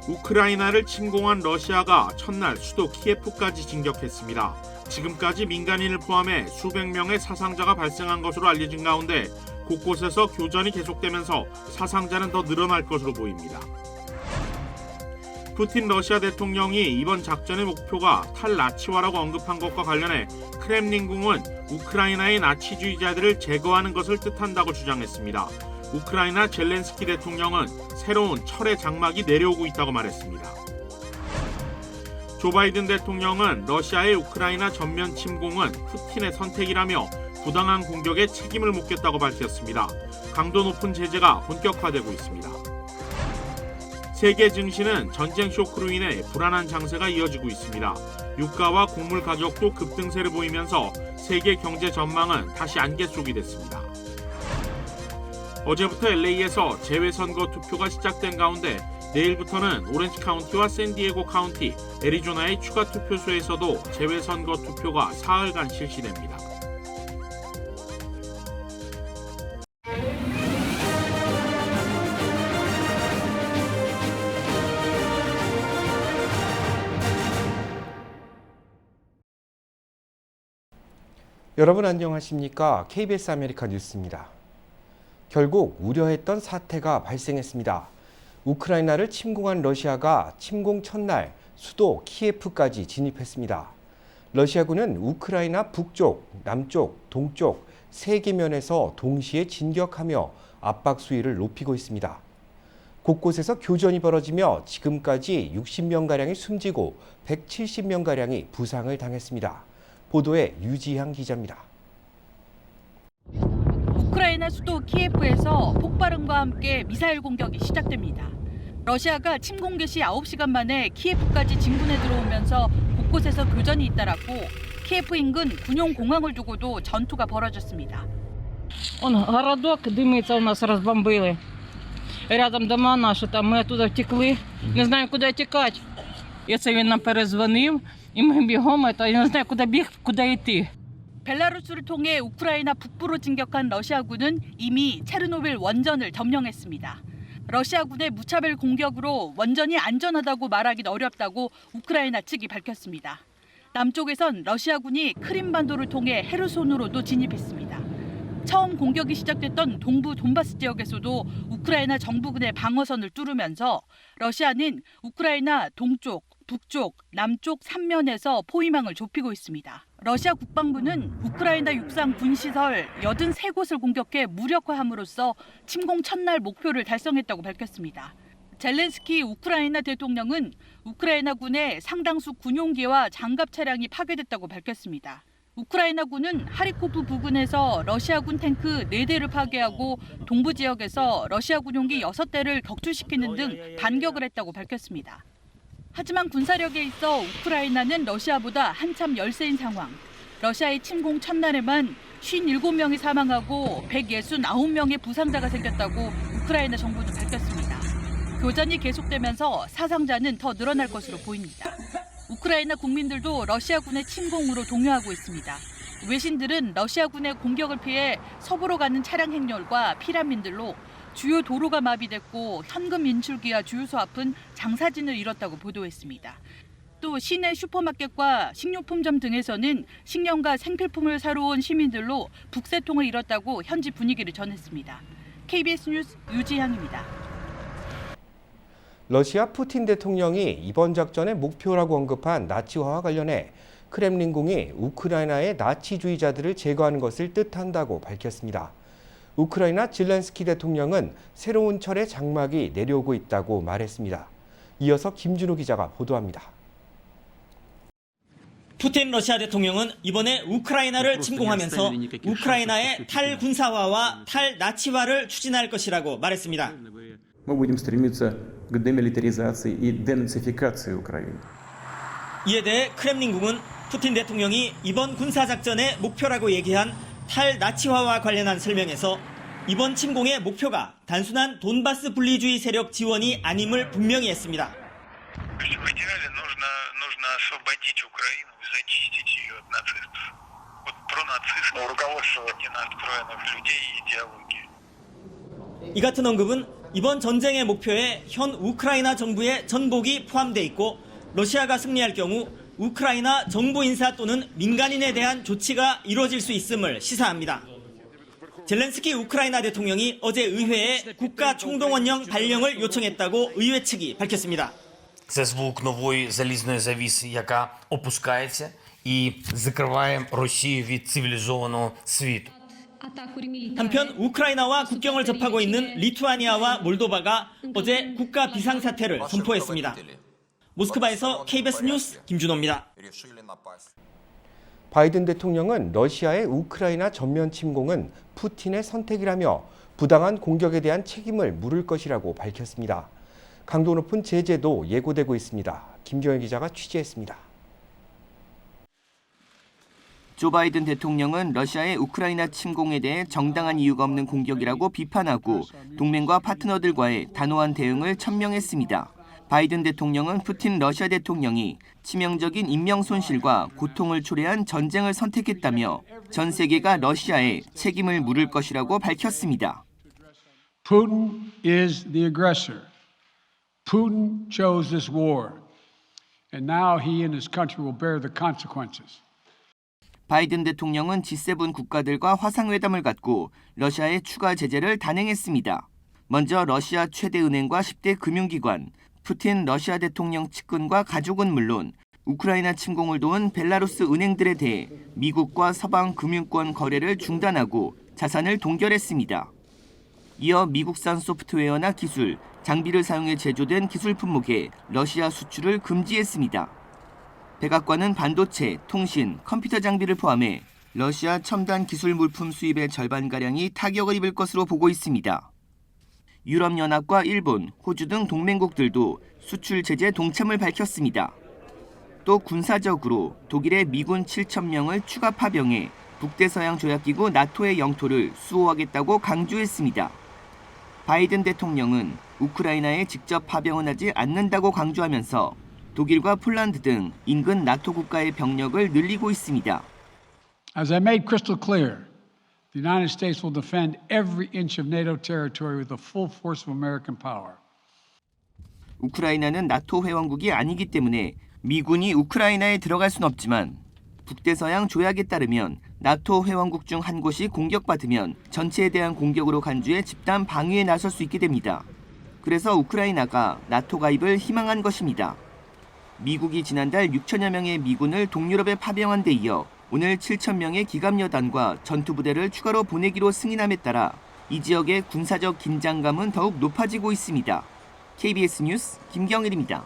우크라이나를 침공한 러시아가 첫날 수도 키예프까지 진격했습니다. 지금까지 민간인을 포함해 수백 명의 사상자가 발생한 것으로 알려진 가운데 곳곳에서 교전이 계속되면서 사상자는 더 늘어날 것으로 보입니다. 푸틴 러시아 대통령이 이번 작전의 목표가 탈나치화라고 언급한 것과 관련해 크렘린궁은 우크라이나의 나치주의자들을 제거하는 것을 뜻한다고 주장했습니다. 우크라이나 젤렌스키 대통령은 새로운 철의 장막이 내려오고 있다고 말했습니다. 조 바이든 대통령은 러시아의 우크라이나 전면 침공은 푸틴의 선택이라며 부당한 공격에 책임을 묻겠다고 밝혔습니다. 강도 높은 제재가 본격화되고 있습니다. 세계 증시는 전쟁 쇼크로 인해 불안한 장세가 이어지고 있습니다. 유가와 곡물 가격도 급등세를 보이면서 세계 경제 전망은 다시 안개 속이 됐습니다. 어제부터 LA에서 재외선거 투표가 시작된 가운데 내일부터는 오렌지 카운티와 샌디에고 카운티, 애리조나의 추가 투표소에서도 재외선거 투표가 사흘간 실시됩니다. 여러분 안녕하십니까? KBS 아메리카 뉴스입니다. 결국 우려했던 사태가 발생했습니다. 우크라이나를 침공한 러시아가 침공 첫날 수도 키예프까지 진입했습니다. 러시아군은 우크라이나 북쪽, 남쪽, 동쪽 세 개 면에서 동시에 진격하며 압박 수위를 높이고 있습니다. 곳곳에서 교전이 벌어지며 지금까지 60명가량이 숨지고 170명가량이 부상을 당했습니다. 보도에 유지향 기자입니다. 우크라이나 수도 키예프에서 폭발음과 함께 미사일 공격이 시작됩니다. 러시아가 침공 개시 9시간 만에 키예프까지 진군해 들어오면서 곳곳에서 교전이 잇따랐고 키예프 인근 군용 공항을 두고도 전투가 벌어졌습니다. Он городок дымится, у нас разбомбили. Рядом дома наші, там ми оттуда втекли. Не знаю, куди тікати. І це він нам перезвонив, і ми бігом, я не знаю, куди біг, куди йти. 벨라루스를 통해 우크라이나 북부로 진격한 러시아군은 이미 체르노빌 원전을 점령했습니다. 러시아군의 무차별 공격으로 원전이 안전하다고 말하기는 어렵다고 우크라이나 측이 밝혔습니다. 남쪽에선 러시아군이 크림반도를 통해 헤르손으로도 진입했습니다. 처음 공격이 시작됐던 동부 돈바스 지역에서도 우크라이나 정부군의 방어선을 뚫으면서 러시아는 우크라이나 동쪽, 북쪽, 남쪽 3면에서 포위망을 좁히고 있습니다. 러시아 국방부는 우크라이나 육상 군시설 83곳을 공격해 무력화함으로써 침공 첫날 목표를 달성했다고 밝혔습니다. 젤렌스키 우크라이나 대통령은 우크라이나군의 상당수 군용기와 장갑 차량이 파괴됐다고 밝혔습니다. 우크라이나군은 하리코프 부근에서 러시아군 탱크 4대를 파괴하고 동부 지역에서 러시아 군용기 6대를 격추시키는 등 반격을 했다고 밝혔습니다. 하지만 군사력에 있어 우크라이나는 러시아보다 한참 열세인 상황. 러시아의 침공 첫날에만 57명이 사망하고 169명의 부상자가 생겼다고 우크라이나 정부는 밝혔습니다. 교전이 계속되면서 사상자는 더 늘어날 것으로 보입니다. 우크라이나 국민들도 러시아군의 침공으로 동요하고 있습니다. 외신들은 러시아군의 공격을 피해 서부로 가는 차량 행렬과 피난민들로 주요 도로가 마비됐고 현금 인출기와 주유소 앞은 장사진을 잃었다고 보도했습니다. 또 시내 슈퍼마켓과 식료품점 등에서는 식량과 생필품을 사러 온 시민들로 북새통을 잃었다고 현지 분위기를 전했습니다. KBS 뉴스 유지향입니다. 러시아 푸틴 대통령이 이번 작전의 목표라고 언급한 나치화와 관련해 크렘린궁이 우크라이나의 나치주의자들을 제거하는 것을 뜻한다고 밝혔습니다. 우크라이나 젤렌스키 대통령은 새로운 철의 장막이 내려오고 있다고 말했습니다. 이어서 김준호 기자가 보도합니다. 푸틴 러시아 대통령은 이번에 우크라이나를 침공하면서 우크라이나의 탈군사화와 탈나치화를 추진할 것이라고 말했습니다. Мы будем стремиться к демилитаризации и денацификации Украины. 이에 대해 크렘린궁은 푸틴 대통령이 이번 군사작전의 목표라고 얘기한 탈나치화와 관련한 설명에서 이번 침공의 목표가 단순한 돈바스 분리주의 세력 지원이 아님을 분명히 했습니다. 이 같은 언급은 이번 전쟁의 목표에 현 우크라이나 정부의 전복이 포함돼 있고 러시아가 승리할 경우 우크라이나 정부 인사 또는 민간인에 대한 조치가 이루어질 수 있음을 시사합니다. 젤렌스키 우크라이나 대통령이 어제 의회에 국가 총동원령 발령을 요청했다고 의회 측이 밝혔습니다. Це звук нової залізної завіси, яка опускається і закриває Росію від цивілізованого світу. 한편 우크라이나와 국경을 접하고 있는 리투아니아와 몰도바가 어제 국가 비상사태를 선포했습니다. 모스크바에서 KBS 뉴스 김준호입니다. 바이든 대통령은 러시아의 우크라이나 전면 침공은 푸틴의 선택이라며 부당한 공격에 대한 책임을 물을 것이라고 밝혔습니다. 강도 높은 제재도 예고되고 있습니다. 김경일 기자가 취재했습니다. 조 바이든 대통령은 러시아의 우크라이나 침공에 대해 정당한 이유가 없는 공격이라고 비판하고 동맹과 파트너들과의 단호한 대응을 천명했습니다. 바이든 대통령은 푸틴 러시아 대통령이 치명적인 인명 손실과 고통을 초래한 전쟁을 선택했다며 전 세계가 러시아에 책임을 물을 것이라고 밝혔습니다. Putin is the aggressor. Putin chose this war. And now he and his country will bear the consequences. 바이든 대통령은 G7 국가들과 화상회담을 갖고 러시아의 추가 제재를 단행했습니다. 먼저 러시아 최대 은행과 10대 금융기관, 푸틴 러시아 대통령 측근과 가족은 물론 우크라이나 침공을 도운 벨라루스 은행들에 대해 미국과 서방 금융권 거래를 중단하고 자산을 동결했습니다. 이어 미국산 소프트웨어나 기술, 장비를 사용해 제조된 기술 품목의 러시아 수출을 금지했습니다. 백악관은 반도체, 통신, 컴퓨터 장비를 포함해 러시아 첨단 기술 물품 수입의 절반가량이 타격을 입을 것으로 보고 있습니다. 유럽연합과 일본, 호주 등 동맹국들도 수출 제재 동참을 밝혔습니다. 또 군사적으로 독일의 미군 7,000명을 추가 파병해 북대서양 조약기구 나토의 영토를 수호하겠다고 강조했습니다. 바이든 대통령은 우크라이나에 직접 파병은 하지 않는다고 강조하면서 독일과 폴란드 등 인근 나토 국가의 병력을 늘리고 있습니다. As I made crystal clear, the United States will defend every inch of NATO territory with the full force of American power. 우크라이나는 나토 회원국이 아니기 때문에 미군이 우크라이나에 들어갈 순 없지만 북대서양 조약에 따르면 나토 회원국 중 한 곳이 공격받으면 전체에 대한 공격으로 간주해 집단 방위에 나설 수 있게 됩니다. 그래서 우크라이나가 나토 가입을 희망한 것입니다. 미국이 지난달 6천여 명의 미군을 동유럽에 파병한 데 이어 오늘 7,000명의 기갑여단과 전투부대를 추가로 보내기로 승인함에 따라 이 지역의 군사적 긴장감은 더욱 높아지고 있습니다. KBS 뉴스 김경일입니다.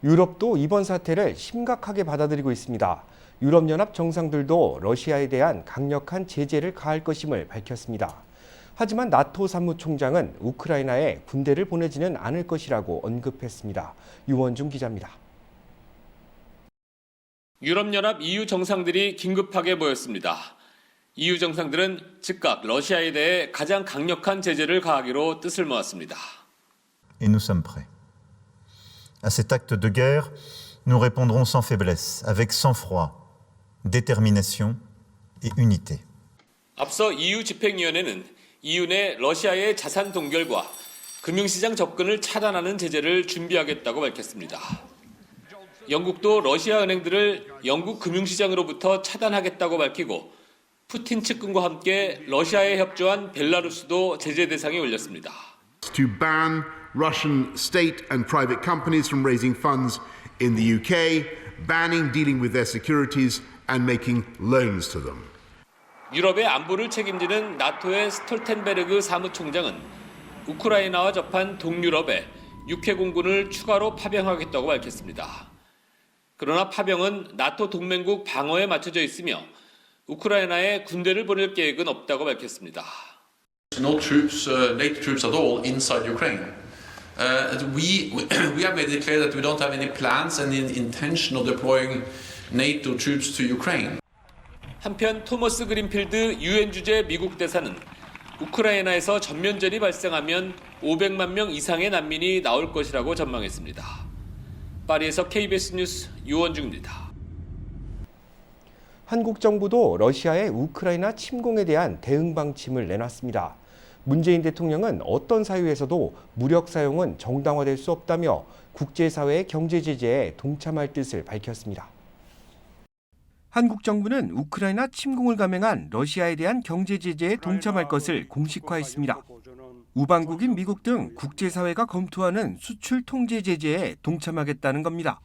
유럽도 이번 사태를 심각하게 받아들이고 있습니다. 유럽연합 정상들도 러시아에 대한 강력한 제재를 가할 것임을 밝혔습니다. 하지만 나토 사무총장은 우크라이나에 군대를 보내지는 않을 것이라고 언급했습니다. 유원중 기자입니다. 유럽연합 EU 정상들이 긴급하게 모였습니다. EU 정상들은 즉각 러시아에 대해 가장 강력한 제재를 가하기로 뜻을 모았습니다. Et nous sommes prêts. À cet acte de guerre, nous répondrons sans faiblesse, avec sang-froid, détermination et unité. 앞서 EU 집행위원회는 EU 내 러시아의 자산 동결과 금융시장 접근을 차단하는 제재를 준비하겠다고 밝혔습니다. 영국도 러시아 은행들을 영국 금융시장으로부터 차단하겠다고 밝히고 푸틴 측근과 함께 러시아에 협조한 벨라루스도 제재 대상에 올렸습니다. To ban Russian state and private companies from raising funds in the UK, banning dealing with their securities and making loans to them. 유럽의 안보를 책임지는 나토의 스톨텐베르그 사무총장은 우크라이나와 접한 동유럽에 육해 공군을 추가로 파병하겠다고 밝혔습니다. 그러나 파병은 나토 동맹국 방어에 맞춰져 있으며 우크라이나에 군대를 보낼 계획은 없다고 밝혔습니다. No troops, NATO troops at all inside Ukraine. We have made it clear that we don't have any plans and intention of deploying NATO troops to Ukraine. 한편 토머스 그린필드 유엔 주재 미국 대사는 우크라이나에서 전면전이 발생하면 500만 명 이상의 난민이 나올 것이라고 전망했습니다. 파리에서 KBS 뉴스 유원중입니다. 한국 정부도 러시아의 우크라이나 침공에 대한 대응 방침을 내놨습니다. 문재인 대통령은 어떤 사유에서도 무력 사용은 정당화될 수 없다며 국제사회의 경제 제재에 동참할 뜻을 밝혔습니다. 한국 정부는 우크라이나 침공을 감행한 러시아에 대한 경제 제재에 동참할 것을 공식화했습니다. 우방국인 미국 등 국제사회가 검토하는 수출 통제 제재에 동참하겠다는 겁니다.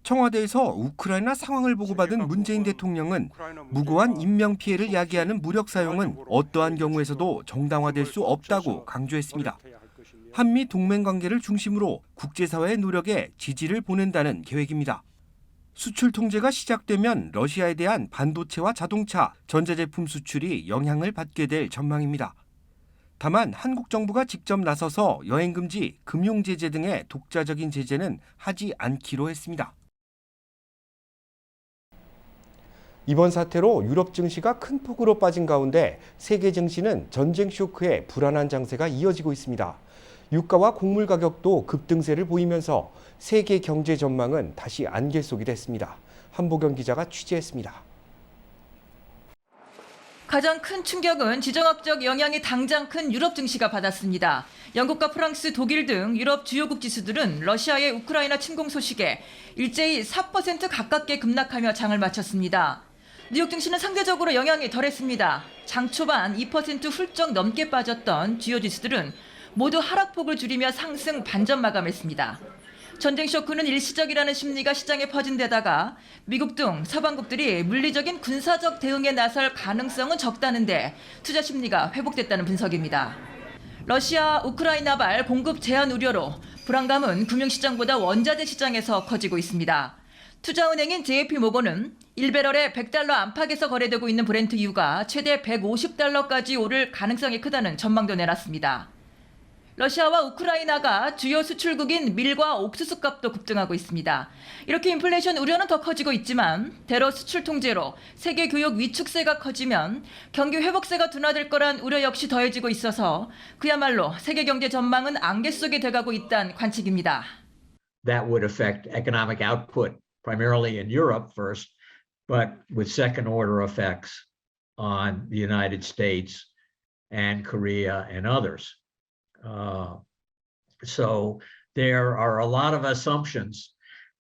청와대에서 우크라이나 상황을 보고받은 문재인 대통령은 무고한 인명피해를 야기하는 무력 사용은 어떠한 경우에서도 정당화될 수 없다고 강조했습니다. 한미 동맹 관계를 중심으로 국제사회의 노력에 지지를 보낸다는 계획입니다. 수출 통제가 시작되면 러시아에 대한 반도체와 자동차, 전자제품 수출이 영향을 받게 될 전망입니다. 다만 한국 정부가 직접 나서서 여행금지, 금융제재 등의 독자적인 제재는 하지 않기로 했습니다. 이번 사태로 유럽 증시가 큰 폭으로 빠진 가운데 세계 증시는 전쟁 쇼크에 불안한 장세가 이어지고 있습니다. 유가와 곡물 가격도 급등세를 보이면서 세계 경제 전망은 다시 안개 속이 됐습니다. 한보경 기자가 취재했습니다. 가장 큰 충격은 지정학적 영향이 당장 큰 유럽 증시가 받았습니다. 영국과 프랑스, 독일 등 유럽 주요국 지수들은 러시아의 우크라이나 침공 소식에 일제히 4% 가깝게 급락하며 장을 마쳤습니다. 뉴욕 증시는 상대적으로 영향이 덜했습니다. 장 초반 2% 훌쩍 넘게 빠졌던 주요 지수들은 모두 하락폭을 줄이며 상승 반전 마감했습니다. 전쟁 쇼크는 일시적이라는 심리가 시장에 퍼진 데다가 미국 등 서방국들이 물리적인 군사적 대응에 나설 가능성은 적다는데 투자 심리가 회복됐다는 분석입니다. 러시아, 우크라이나발 공급 제한 우려로 불안감은 금융시장보다 원자재 시장에서 커지고 있습니다. 투자은행인 JP모건은 1배럴에 $100 안팎에서 거래되고 있는 브렌트유가 최대 $150까지 오를 가능성이 크다는 전망도 내놨습니다. 러시아와 우크라이나가 주요 수출국인 밀과 옥수수 값도 급등하고 있습니다. 이렇게 인플레이션 우려는 더 커지고 있지만 대러 수출 통제로 세계 교역 위축세가 커지면 경기 회복세가 둔화될 거란 우려 역시 더해지고 있어서 그야말로 세계 경제 전망은 안개 속에 들어가고 있다는 관측입니다. That would affect economic output primarily in Europe first, but with second order effects on the United States and Korea and others. So there are a lot of assumptions,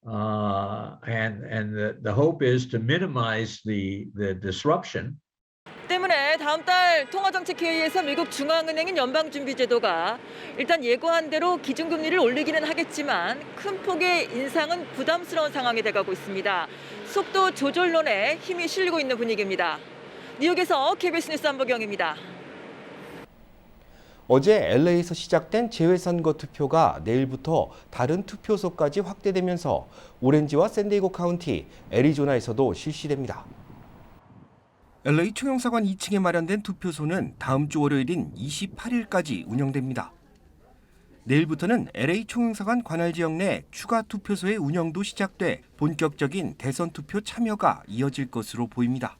and the hope is to minimize the disruption. 때문에 다음 달 통화정책회의에서 미국 중앙은행인 연방준비제도가 일단 예고한 대로 기준금리를 올리기는 하겠지만 큰 폭의 인상은 부담스러운 상황이 돼가고 있습니다. 속도 조절론에 힘이 실리고 있는 분위기입니다. 뉴욕에서 KBS 뉴스 한보경입니다. 어제 LA에서 시작된 재외선거 투표가 내일부터 다른 투표소까지 확대되면서 오렌지와 샌디에고 카운티, 애리조나에서도 실시됩니다. LA 총영사관 2층에 마련된 투표소는 다음 주 월요일인 28일까지 운영됩니다. 내일부터는 LA 총영사관 관할 지역 내 추가 투표소의 운영도 시작돼 본격적인 대선 투표 참여가 이어질 것으로 보입니다.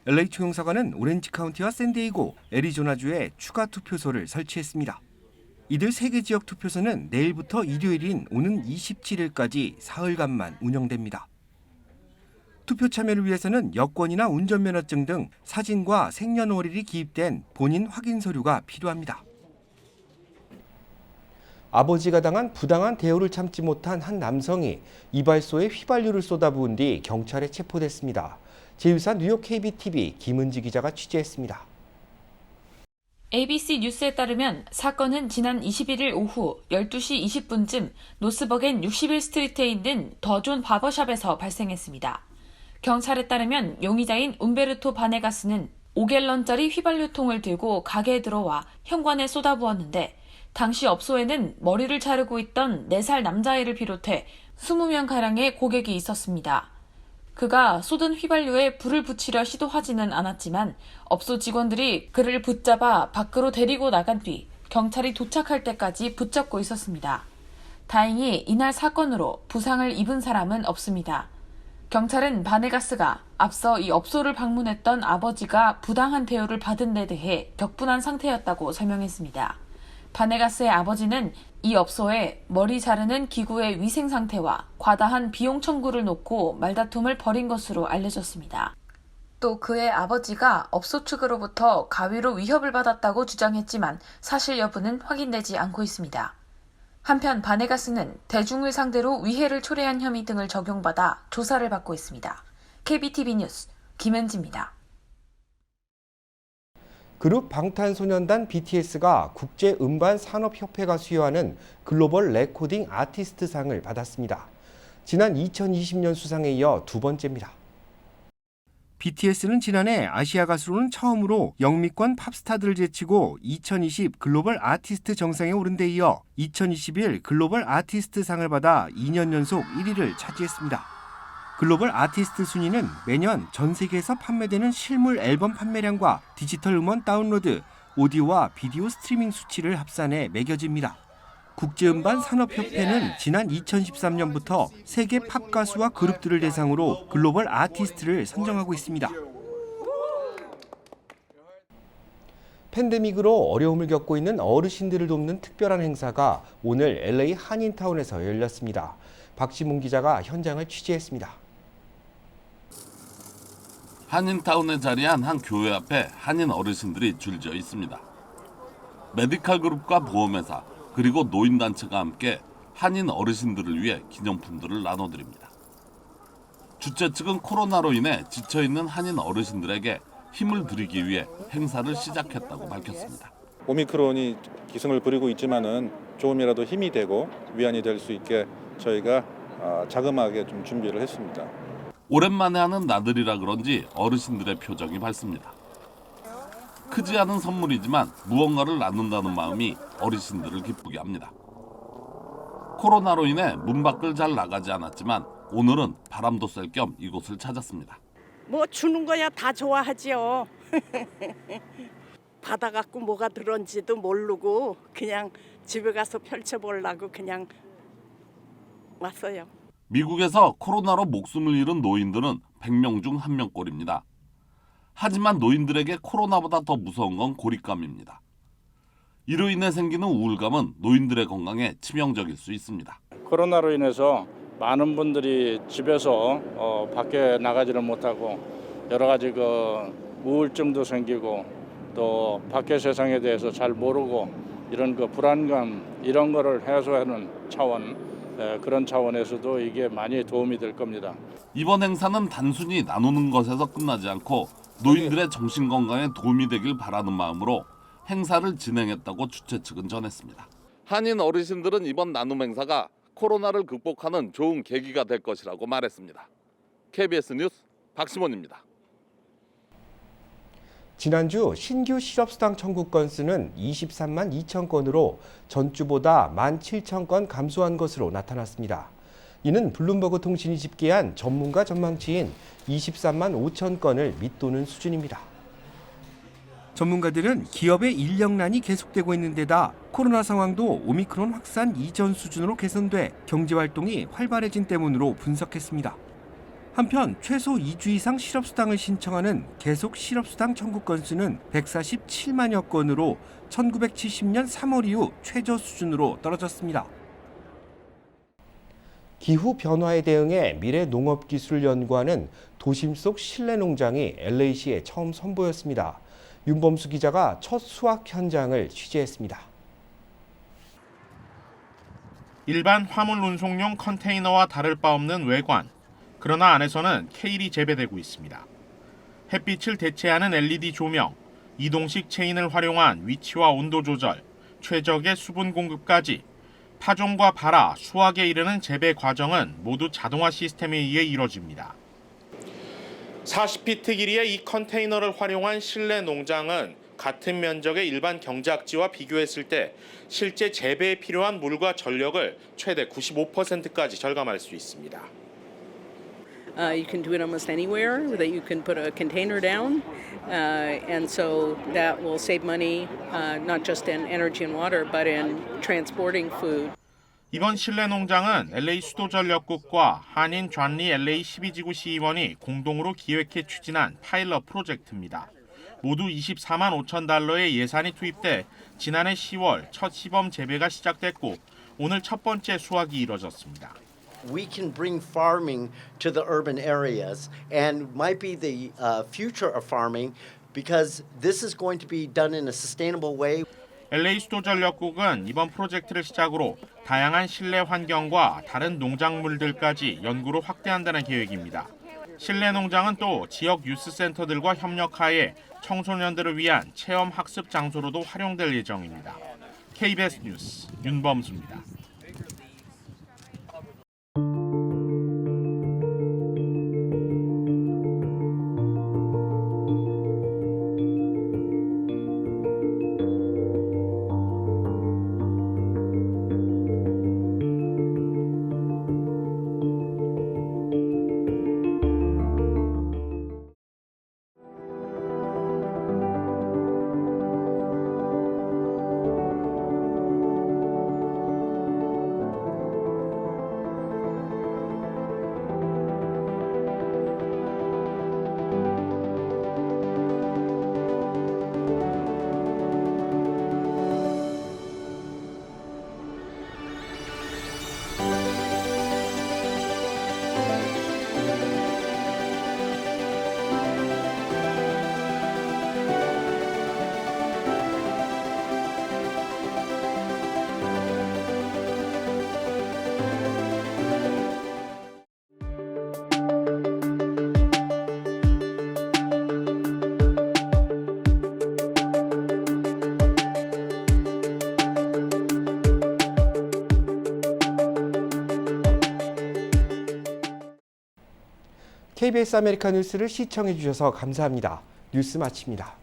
LA 총영사관은 오렌지 카운티와 샌디에이고, 애리조나주에 추가 투표소를 설치했습니다. 이들 3개 지역 투표소는 내일부터 일요일인 오는 27일까지 사흘간만 운영됩니다. 투표 참여를 위해서는 여권이나 운전면허증 등 사진과 생년월일이 기입된 본인 확인 서류가 필요합니다. 아버지가 당한 부당한 대우를 참지 못한 한 남성이 이발소에 휘발유를 쏟아부은 뒤 경찰에 체포됐습니다. 제1사 뉴욕 KBTV 김은지 기자가 취재했습니다. ABC 뉴스에 따르면 사건은 지난 21일 오후 12시 20분쯤 노스버겐 61스트리트에 있는 더 존 바버샵에서 발생했습니다. 경찰에 따르면 용의자인 움베르토 바네가스는 5갤런짜리 휘발유통을 들고 가게에 들어와 현관에 쏟아부었는데 당시 업소에는 머리를 자르고 있던 4살 남자아이를 비롯해 20명가량의 고객이 있었습니다. 그가 쏟은 휘발유에 불을 붙이려 시도하지는 않았지만 업소 직원들이 그를 붙잡아 밖으로 데리고 나간 뒤 경찰이 도착할 때까지 붙잡고 있었습니다. 다행히 이날 사건으로 부상을 입은 사람은 없습니다. 경찰은 바네가스가 앞서 이 업소를 방문했던 아버지가 부당한 대우를 받은 데 대해 격분한 상태였다고 설명했습니다. 바네가스의 아버지는 이 업소에 머리 자르는 기구의 위생 상태와 과다한 비용 청구를 놓고 말다툼을 벌인 것으로 알려졌습니다. 또 그의 아버지가 업소 측으로부터 가위로 위협을 받았다고 주장했지만 사실 여부는 확인되지 않고 있습니다. 한편 바네가스는 대중을 상대로 위해를 초래한 혐의 등을 적용받아 조사를 받고 있습니다. KBTV 뉴스 김현지입니다. 그룹 방탄소년단 BTS가 국제음반산업협회가 수여하는 글로벌 레코딩 아티스트상을 받았습니다. 지난 2020년 수상에 이어 두 번째입니다. BTS는 지난해 아시아 가수로는 처음으로 영미권 팝스타들을 제치고 2020 글로벌 아티스트 정상에 오른 데 이어 2021 글로벌 아티스트 상을 받아 2년 연속 1위를 차지했습니다. 글로벌 아티스트 순위는 매년 전 세계에서 판매되는 실물 앨범 판매량과 디지털 음원 다운로드, 오디오와 비디오 스트리밍 수치를 합산해 매겨집니다. 국제음반산업협회는 지난 2013년부터 세계 팝 가수와 그룹들을 대상으로 글로벌 아티스트를 선정하고 있습니다. 팬데믹으로 어려움을 겪고 있는 어르신들을 돕는 특별한 행사가 오늘 LA 한인타운에서 열렸습니다. 박지문 기자가 현장을 취재했습니다. 한인타운에 자리한 한 교회 앞에 한인 어르신들이 줄지어 있습니다. 메디칼 그룹과 보험회사 그리고 노인단체가 함께 한인 어르신들을 위해 기념품들을 나눠드립니다. 주최 측은 코로나로 인해 지쳐있는 한인 어르신들에게 힘을 드리기 위해 행사를 시작했다고 밝혔습니다. 오미크론이 기승을 부리고 있지만은 조금이라도 힘이 되고 위안이 될 수 있게 저희가 자그마하게 좀 준비를 했습니다. 오랜만에 하는 나들이라 그런지 어르신들의 표정이 밝습니다. 크지 않은 선물이지만 무언가를 나눈다는 마음이 어르신들을 기쁘게 합니다. 코로나로 인해 문 밖을 잘 나가지 않았지만 오늘은 바람도 쐴 겸 이곳을 찾았습니다. 뭐 주는 거야 다 좋아하지요. 받아갖고 뭐가 들었는지도 모르고 그냥 집에 가서 펼쳐보려고 그냥 왔어요. 미국에서 코로나로 목숨을 잃은 노인들은 100명 중 1명꼴입니다. 하지만 노인들에게 코로나보다 더 무서운 건 고립감입니다. 이로 인해 생기는 우울감은 노인들의 건강에 치명적일 수 있습니다. 코로나로 인해서 많은 분들이 집에서 밖에 나가지를 못하고 여러 가지 우울증도 생기고 또 밖의 세상에 대해서 잘 모르고 이런 불안감 이런 거를 해소하는 차원 그런 차원에서도 이게 많이 도움이 될 겁니다. 이번 행사는 단순히 나누는 것에서 끝나지 않고 노인들의 정신건강에 도움이 되길 바라는 마음으로 행사를 진행했다고 주최 측은 전했습니다. 한인 어르신들은 이번 나눔 행사가 코로나를 극복하는 좋은 계기가 될 것이라고 말했습니다. KBS 뉴스 박시몬입니다. 지난주 신규 실업수당 청구 건수는 23만 2천 건으로 전주보다 17,000건 감소한 것으로 나타났습니다. 이는 블룸버그 통신이 집계한 전문가 전망치인 23만 5천 건을 밑도는 수준입니다. 전문가들은 기업의 인력난이 계속되고 있는 데다 코로나 상황도 오미크론 확산 이전 수준으로 개선돼 경제활동이 활발해진 때문으로 분석했습니다. 한편 최소 2주 이상 실업수당을 신청하는 계속 실업수당 청구 건수는 147만여 건으로 1970년 3월 이후 최저 수준으로 떨어졌습니다. 기후 변화에 대응해 미래 농업 기술을 연구하는 도심 속 실내 농장이 LA시에 처음 선보였습니다. 윤범수 기자가 첫 수확 현장을 취재했습니다. 일반 화물 운송용 컨테이너와 다를 바 없는 외관. 그러나 안에서는 케일이 재배되고 있습니다. 햇빛을 대체하는 LED 조명, 이동식 체인을 활용한 위치와 온도 조절, 최적의 수분 공급까지 파종과 발화, 수확에 이르는 재배 과정은 모두 자동화 시스템에 의해 이뤄집니다. 40피트 길이의 이 컨테이너를 활용한 실내 농장은 같은 면적의 일반 경작지와 비교했을 때 실제 재배에 필요한 물과 전력을 최대 95%까지 절감할 수 있습니다. You can do it almost anywhere that you can put a container down, and so that will save money not just in energy and water, but in transporting food. 이번 실내 농장은 LA 수도전력국과 한인 존리 LA 12지구 시의원이 공동으로 기획해 추진한 파일럿 프로젝트입니다. 모두 24만 5천 달러의 예산이 투입돼 지난해 10월 첫 시범 재배가 시작됐고 오늘 첫 번째 수확이 이뤄졌습니다. we can bring farming to the urban areas and might be the future of farming because this is going to be done in a sustainable way. LA 수도전력국은 이번 프로젝트를 시작으로 다양한 실내 환경과 다른 농작물들까지 연구로 확대한다는 계획입니다. 실내 농장은 또 지역 유스센터들과 협력하에 청소년들을 위한 체험 학습 장소로도 활용될 예정입니다. KBS 뉴스 윤범수입니다. KBS 아메리카 뉴스를 시청해 주셔서 감사합니다. 뉴스 마칩니다.